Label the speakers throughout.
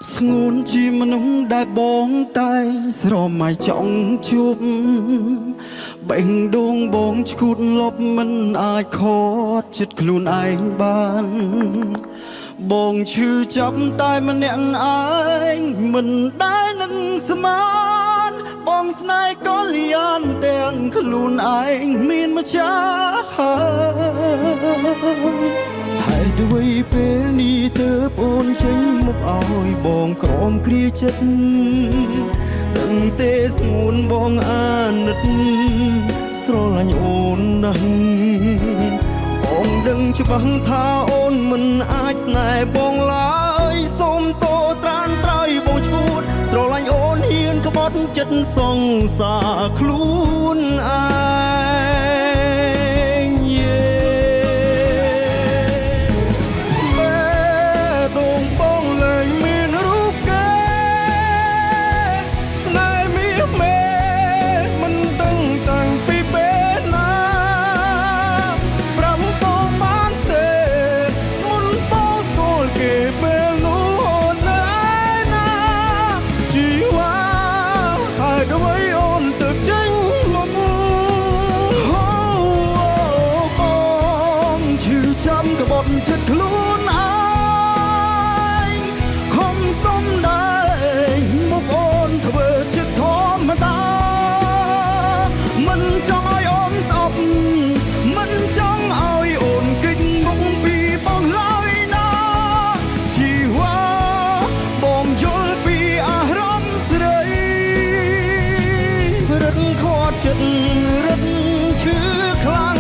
Speaker 1: ស្ងួនជាមនុស្សដែលបងតែស្រមៃចង់ជួបបេះដូងបងឈួតលប់មិនអាចខត់ចិត្តខ្លួនឯងបានបងឈឺចាប់តែម្នាក់ឯងមិនដែលនឹងស្មានបងស្នេហ៍កលយានទាំងខ្លួនឯងមានម្ចាស់ហើយด้วยពេលនេះទើបអូនចេញមកឲ្យបងក្រមគ្រាចិត្តដឹងទេស្ងួនបងអាណិតស្រឡាញ់អូនណាស់បងដឹងច្បាស់ថាអូនមិនអាចស្នេហ៍បងឡើយសូមតត្រានត្រៃបងឈួតស្រឡាញ់អូនហ៊ានក្បត់ចិត្តសង្សារខ្លួនឯងចិត្តខ្លួនឯងខំសុំដែរមកអូនធ្វើចិត្តធម្មតាមិនចង់ឲ្យអូនស្អប់មិនចង់ឲ្យអូនគេចមុខពីបងឡើយណាជីវ៉ាបងយល់ពីអារម្មណ៍ស្រីរឹតខាត់ចិត្តរឹតឈឺខ្លាំង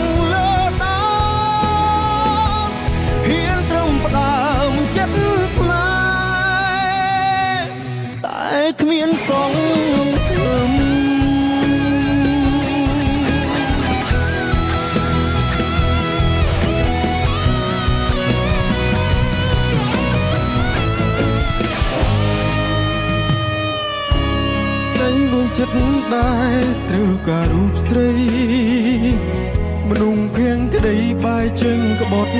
Speaker 1: គ្មានសងធំតែងដួងចិត្តដែរត្រូវការរូបស្រីមនុស្សភៀងក្តីបាយជើងក្បត់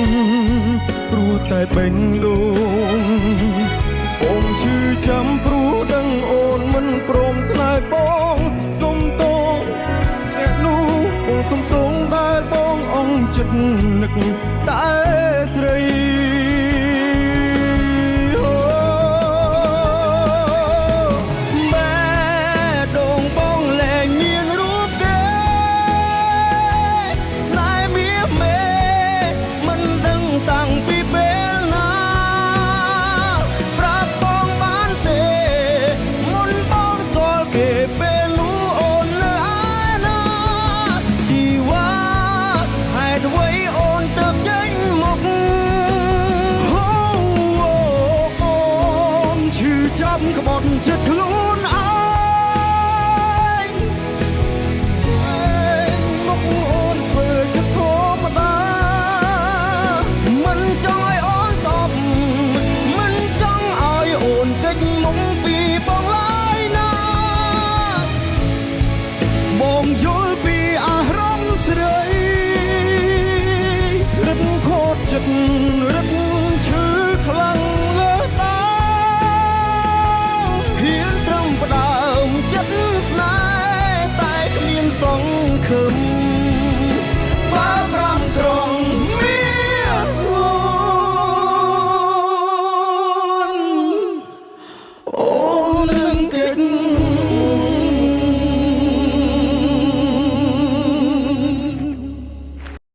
Speaker 1: ព្រោះតែបេះដូងអូនឈឺចាំព្រោះដឹងអូនមិនព្រមស្នេហ៍បងសុំទោសអ្នកនោះបងសុំទោសដែលបងអងចិត្តនឹកតែស្រីបែដងបងលែងមានរូបគេស្នេហ៍មាសមេមិនដឹងតាំងពីពេលណាក្បត់ចិត្តខ្លួនឯងមកអូនធ្វើចិត្តធម្មតាមិនចង់ឲ្យអូនស្អប់មិនចង់ឲ្យអូនគេចមុខពីបងឡើយណាបងយល់ពីអារម្មណ៍ស្រីរឹតខូចចិត្តរឹតឈឺខ្លាំងលើតាផ្ដើមចិត្តស្នេហ៍តែគ្មានសង្ឃឹម